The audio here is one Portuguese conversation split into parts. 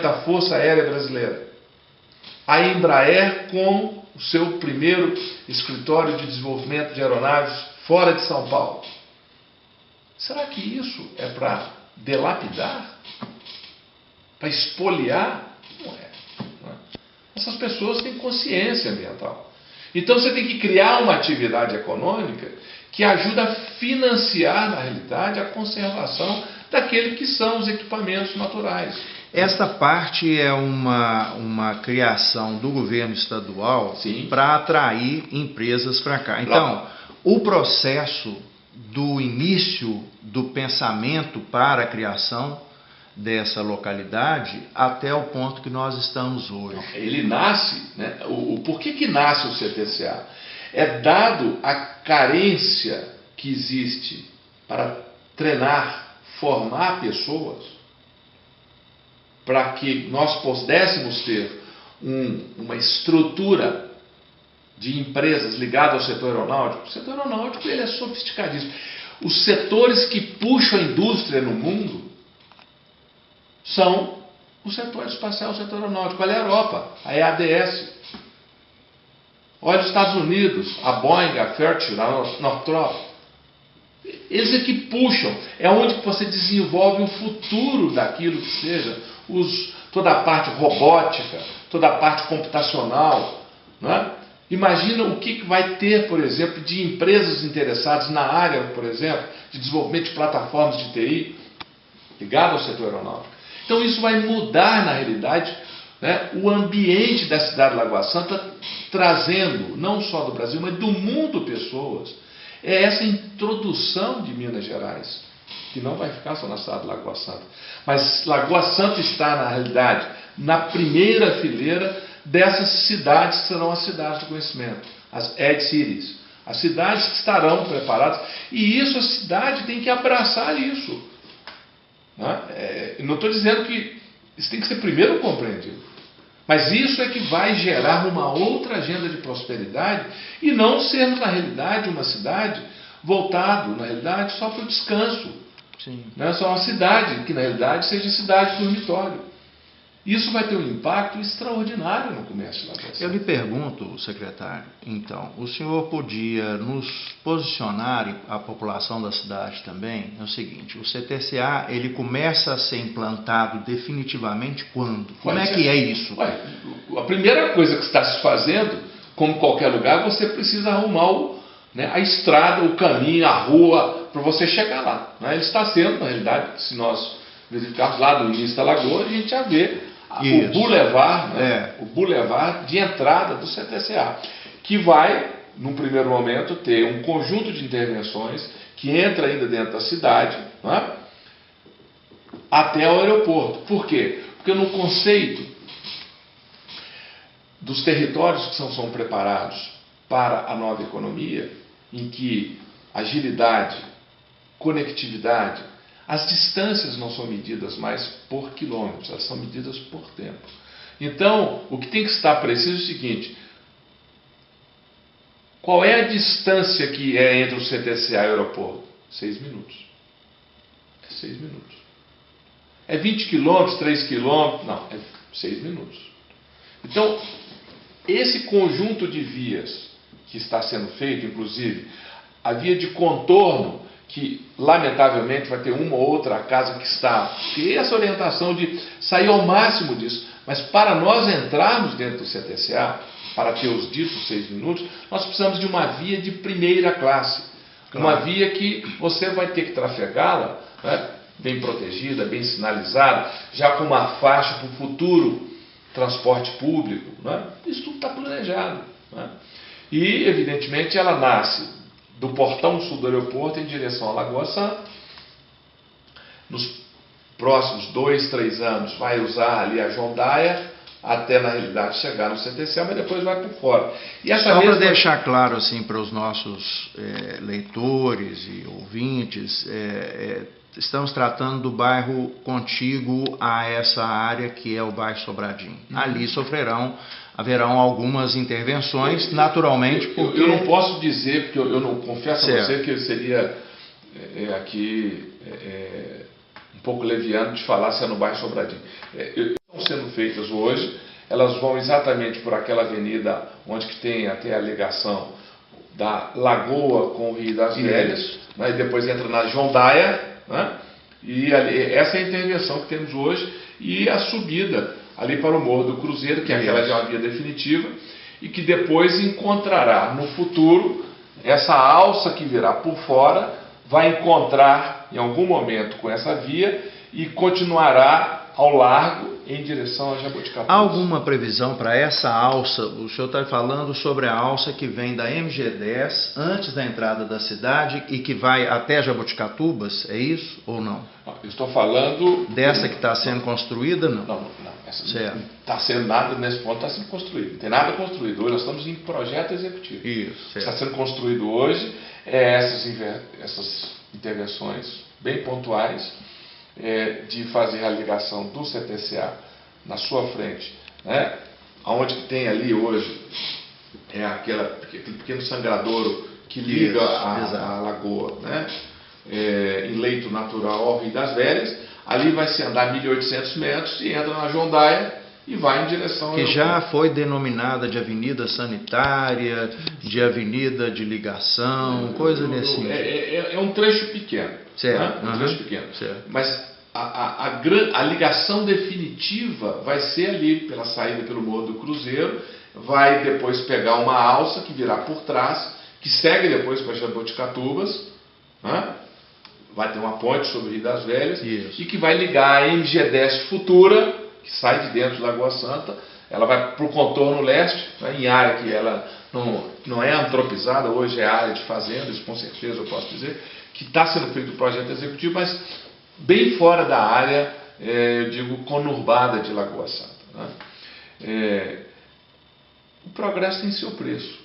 da Força Aérea Brasileira. A Embraer com o seu primeiro escritório de desenvolvimento de aeronaves fora de São Paulo. Será que isso é para delapidar? Para espoliar? Não é. Essas pessoas têm consciência ambiental. Então você tem que criar uma atividade econômica que ajuda a financiar, na realidade, a conservação daqueles que são os equipamentos naturais. Esta parte é uma criação do governo estadual para atrair empresas para cá. Então, o processo do início do pensamento para a criação dessa localidade até o ponto que nós estamos hoje. Ele nasce, né? Por que nasce o CTCA? É dado a carência que existe para treinar, formar pessoas, para que nós pudéssemos ter uma estrutura de empresas ligadas ao setor aeronáutico. O setor aeronáutico ele é sofisticadíssimo. Os setores que puxam a indústria no mundo são o setor espacial, o setor aeronáutico. Olha a Europa, a EADS. Olha os Estados Unidos, a Boeing, a Fairchild, a Northrop. Eles é que puxam, é onde você desenvolve o futuro daquilo que seja, toda a parte robótica, toda a parte computacional. Né? Imagina o que vai ter, por exemplo, de empresas interessadas na área, por exemplo, de desenvolvimento de plataformas de TI ligado ao setor aeronáutico. Então isso vai mudar, na realidade, né, o ambiente da cidade de Lagoa Santa, trazendo, não só do Brasil, mas do mundo, pessoas. É essa introdução de Minas Gerais, que não vai ficar só na cidade de Lagoa Santa. Mas Lagoa Santa está, na realidade, na primeira fileira dessas cidades que serão as cidades do conhecimento, as Ed Cities. As cidades que estarão preparadas. E isso, a cidade tem que abraçar isso. Não estou dizendo que isso tem que ser primeiro compreendido. Mas isso é que vai gerar uma outra agenda de prosperidade e não ser, na realidade, uma cidade voltada, na realidade, só para o descanso. Sim. Não só uma cidade que, na realidade, seja cidade dormitório. Isso vai ter um impacto extraordinário no comércio da cidade. Eu lhe pergunto, secretário, então, o senhor podia nos posicionar, e a população da cidade também, é o seguinte, o CTCA, ele começa a ser implantado definitivamente quando? Como é que é isso? A primeira coisa que está se fazendo, como qualquer lugar, você precisa arrumar a estrada, o caminho, a rua, para você chegar lá. Ele está sendo, na realidade, se nós verificarmos lá do início da lagoa, a gente já vê o boulevard, o boulevard de entrada do CTCA, que vai, num primeiro momento, ter um conjunto de intervenções que entra ainda dentro da cidade, até o aeroporto. Por quê? Porque no conceito dos territórios que são preparados para a nova economia, em que agilidade, conectividade, as distâncias não são medidas mais por quilômetros, elas são medidas por tempo. Então, o que tem que estar preciso é o seguinte: qual é a distância que é entre o CTCA e o aeroporto? 6 minutos. É 6 minutos. É 20 quilômetros, 3 quilômetros? Não, é 6 minutos. Então, esse conjunto de vias que está sendo feito, inclusive, a via de contorno, que lamentavelmente vai ter uma ou outra casa que está, que essa orientação de sair ao máximo disso, mas para nós entrarmos dentro do CTCA, para ter os ditos 6 minutos, nós precisamos de uma via de primeira classe, uma via que você vai ter que trafegá-la, bem protegida, bem sinalizada, já com uma faixa para o futuro transporte público, isso tudo está planejado. E evidentemente ela nasce do portão sul do aeroporto em direção à Lagoa Santa. Nos próximos 2, 3 anos vai usar ali a João Dyer até, na realidade, chegar no CTCA, mas depois vai por fora. E essa só para deixar claro assim, para os nossos leitores e ouvintes, estamos tratando do bairro contíguo a essa área que é o bairro Sobradinho. Ali haverão algumas intervenções, naturalmente, porque... Eu não posso dizer, porque eu não confesso a você que seria aqui um pouco leviano de falar se é no bairro Sobradinho. feitas hoje, elas vão exatamente por aquela avenida onde que tem até a ligação da Lagoa com o Rio das Velhas, né, e depois entra na Jondaia, né, e ali, essa é a intervenção que temos hoje, e a subida ali para o Morro do Cruzeiro, que é aquela de uma via definitiva, e que depois encontrará no futuro essa alça que virá por fora, vai encontrar em algum momento com essa via e continuará ao largo em direção a Jaboticabal. Há alguma previsão para essa alça? O senhor está falando sobre a alça que vem da MG10 antes da entrada da cidade e que vai até Jaboticatubas, é isso ou não? Eu estou falando... Dessa que está sendo construída, não? Não. Essa não está sendo nada, nesse ponto está sendo construído. Não tem nada construído. Hoje nós estamos em projeto executivo. Isso, está sendo construído hoje essas intervenções bem pontuais, de fazer a ligação do CTCA na sua frente, né? Onde que tem ali hoje aquele pequeno sangradouro que liga a lagoa, né? Em leito natural ao Rio das Velhas. Ali vai se andar 1.800 metros e entra na Jondaia e vai em direção... Que já foi denominada de avenida sanitária, de avenida de ligação, coisa nesse sentido. É um trecho pequeno. Certo. Né? Um trecho pequeno. Certo. Mas a ligação definitiva vai ser ali pela saída pelo Morro do Cruzeiro, vai depois pegar uma alça que virá por trás, que segue depois para Jaboticatubas, né? Vai ter uma ponte sobre o Rio das Velhas. Isso. E que vai ligar a MG10 futura, que sai de dentro de Lagoa Santa, ela vai para o contorno leste, né, em área que ela não é antropizada, hoje é área de fazenda, isso com certeza eu posso dizer, que está sendo feito o projeto executivo, mas bem fora da área, eu digo, conurbada de Lagoa Santa. Né? O progresso tem seu preço,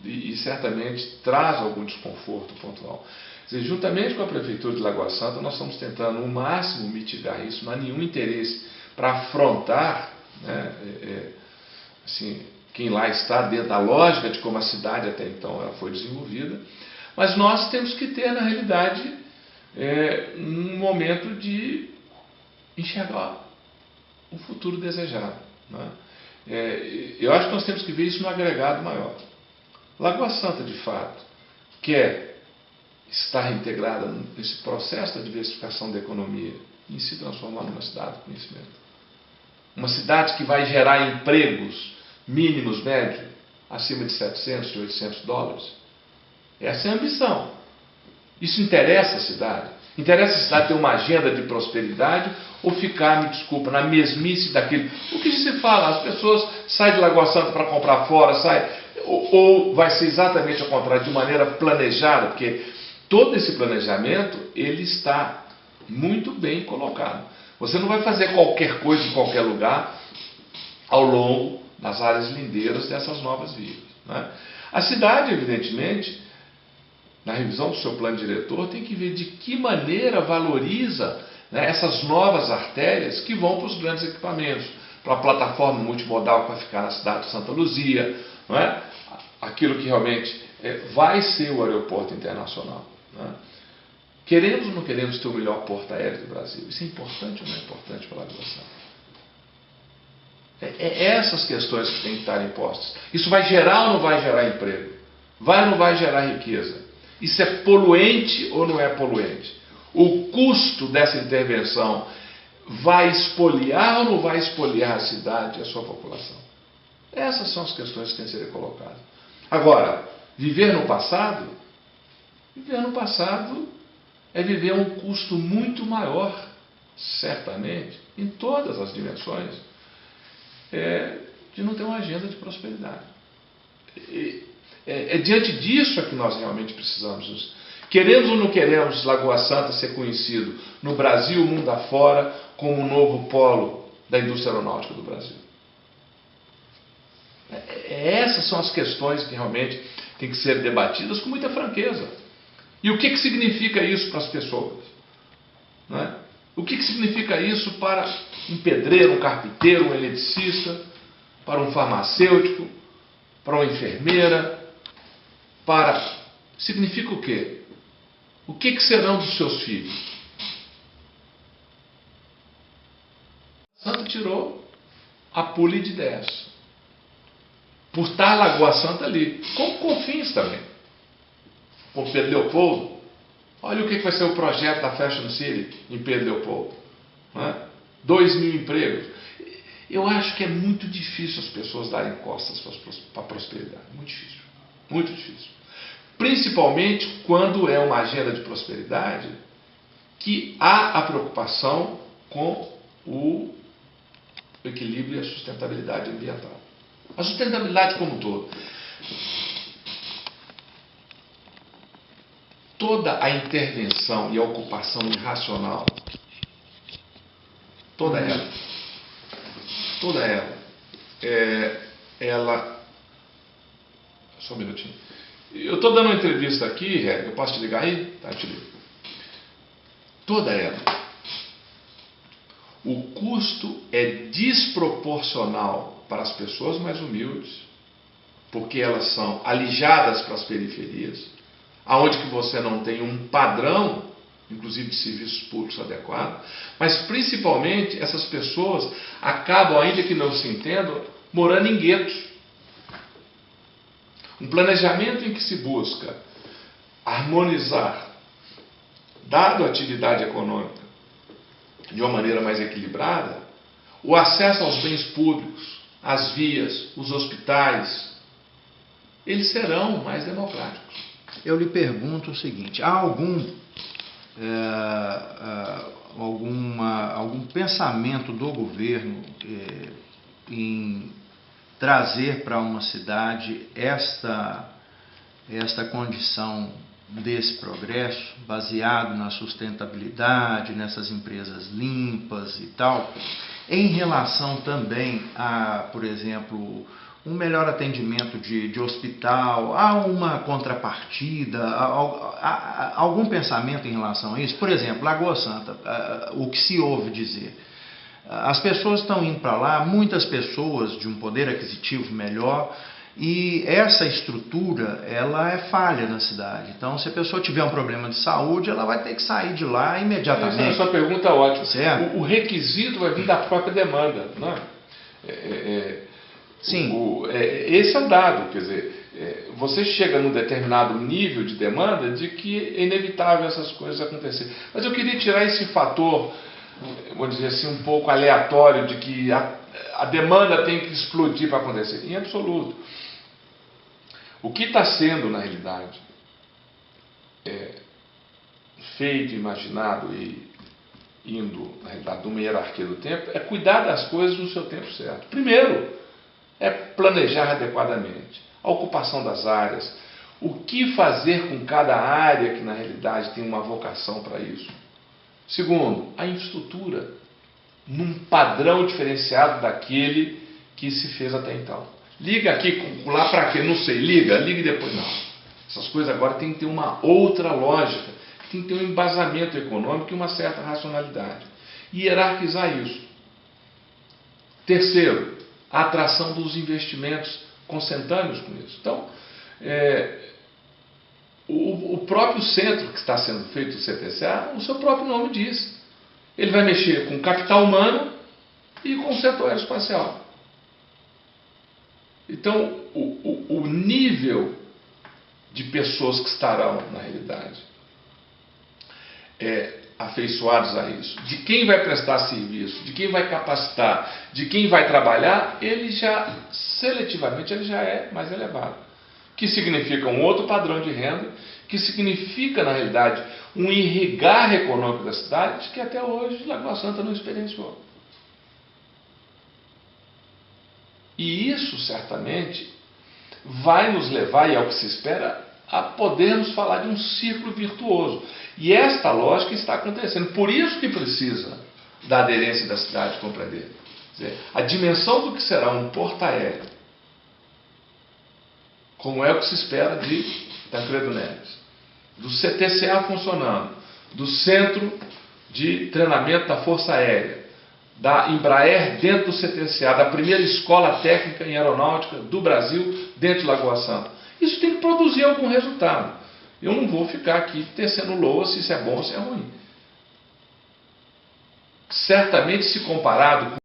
e certamente traz algum desconforto pontual. Quer dizer, juntamente com a Prefeitura de Lagoa Santa, nós estamos tentando, no máximo, mitigar isso, não há nenhum interesse para afrontar, né, assim, quem lá está dentro da lógica de como a cidade até então ela foi desenvolvida, mas nós temos que ter, na realidade, um momento de enxergar o futuro desejado. Né? Eu acho que nós temos que ver isso no agregado maior. Lagoa Santa, de fato, quer estar integrada nesse processo da diversificação da economia e se transformar numa cidade de conhecimento. Uma cidade que vai gerar empregos mínimos, médios, acima de 700, de 800 dólares. Essa é a ambição. Isso interessa a cidade? Interessa a cidade ter uma agenda de prosperidade ou ficar, me desculpa, na mesmice daquilo? O que se fala? As pessoas saem de Lagoa Santa para comprar fora, ou vai ser exatamente ao contrário, de maneira planejada, porque todo esse planejamento, ele está muito bem colocado. Você não vai fazer qualquer coisa em qualquer lugar ao longo das áreas lindeiras dessas novas vias. Né? A cidade, evidentemente, na revisão do seu plano diretor, tem que ver de que maneira valoriza, né, essas novas artérias que vão para os grandes equipamentos, para a plataforma multimodal que vai ficar na cidade de Santa Luzia, não é? Aquilo que realmente vai ser o aeroporto internacional. Né? Queremos ou não queremos ter o melhor porto aéreo do Brasil? Isso é importante ou não é importante para a Lagoa Santa? Essas questões que têm que estar impostas. Isso vai gerar ou não vai gerar emprego? Vai ou não vai gerar riqueza? Isso é poluente ou não é poluente? O custo dessa intervenção vai expoliar ou não vai expoliar a cidade e a sua população? Essas são as questões que têm que ser colocadas. Agora, viver no passado é viver um custo muito maior, certamente, em todas as dimensões, de não ter uma agenda de prosperidade. Diante disso é que nós realmente precisamos. Queremos ou não queremos Lagoa Santa ser conhecido no Brasil, mundo afora, como um novo polo da indústria aeronáutica do Brasil? Essas são as questões que realmente têm que ser debatidas com muita franqueza. E o que significa isso para as pessoas? Não é? O que significa isso para um pedreiro, um carpinteiro, um eletricista, para um farmacêutico, para uma enfermeira? Significa o quê? O que serão dos seus filhos? Santa tirou a pule de 10. Por estar Lagoa Santa ali. Com Confins também. Com Pedro Leopoldo. Olha o que vai ser o projeto da Fashion City em Pedro Leopoldo. 2.000 empregos. Eu acho que é muito difícil as pessoas darem costas para a prosperidade. Muito difícil. Muito difícil. Principalmente quando é uma agenda de prosperidade que há a preocupação com o equilíbrio e a sustentabilidade ambiental. A sustentabilidade como um todo. Toda a intervenção e a ocupação irracional, toda ela, ela... Só um minutinho. Eu estou dando uma entrevista aqui, eu posso te ligar aí? Tá, eu te ligo. Toda ela. O custo é desproporcional para as pessoas mais humildes, porque elas são alijadas para as periferias, aonde que você não tem um padrão, inclusive de serviços públicos adequado, mas principalmente essas pessoas acabam, ainda que não se entendam, morando em guetos. Um planejamento em que se busca harmonizar, dado a atividade econômica, de uma maneira mais equilibrada, o acesso aos bens públicos, as vias, os hospitais, eles serão mais democráticos. Eu lhe pergunto o seguinte, há algum pensamento do governo em trazer para uma cidade esta condição desse progresso, baseado na sustentabilidade, nessas empresas limpas e tal, em relação também a, por exemplo, um melhor atendimento de hospital, há uma contrapartida, há algum pensamento em relação a isso? Por exemplo, Lagoa Santa, o que se ouve dizer, as pessoas estão indo para lá, muitas pessoas de um poder aquisitivo melhor, e essa estrutura, ela é falha na cidade. Então, se a pessoa tiver um problema de saúde, ela vai ter que sair de lá imediatamente. Essa sua pergunta é ótima. Certo? O requisito vai vir da própria demanda, não é? Sim. Esse é o dado, quer dizer, você chega num determinado nível de demanda de que é inevitável essas coisas acontecerem. Mas eu queria tirar esse fator, vou dizer assim, um pouco aleatório, de que a demanda tem que explodir para acontecer. Em absoluto. O que está sendo, na realidade, feito, imaginado e indo, na realidade, numa hierarquia do tempo, é cuidar das coisas no seu tempo certo. Primeiro, é planejar adequadamente a ocupação das áreas, o que fazer com cada área que na realidade tem uma vocação para isso. Segundo, a infraestrutura, num padrão diferenciado daquele que se fez até então. Liga aqui, lá para quê? Não sei, liga e depois não. Essas coisas agora tem que ter uma outra lógica, tem que ter um embasamento econômico e uma certa racionalidade. E hierarquizar isso. Terceiro, a atração dos investimentos consentâneos com isso. Então, o próprio centro que está sendo feito, o CTCA, o seu próprio nome diz. Ele vai mexer com capital humano e com o setor aeroespacial. Então, o nível de pessoas que estarão, na realidade, afeiçoados a isso, de quem vai prestar serviço, de quem vai capacitar, de quem vai trabalhar, ele já, seletivamente, ele já é mais elevado. Que significa um outro padrão de renda, que significa, na realidade, um irrigar econômico da cidade, que até hoje Lagoa Santa não experienciou. E isso, certamente, vai nos levar, e é o que se espera, a podermos falar de um ciclo virtuoso. E esta lógica está acontecendo. Por isso que precisa da aderência da cidade compreender. Quer dizer, a dimensão do que será um porto-aéreo, como é o que se espera de Tancredo Neves, do CTCA funcionando, do Centro de Treinamento da Força Aérea, da Embraer dentro do CTCA, da primeira escola técnica em aeronáutica do Brasil dentro de Lagoa Santa. Isso tem que produzir algum resultado. Eu não vou ficar aqui tecendo loa se isso é bom ou se é ruim. Certamente, se comparado com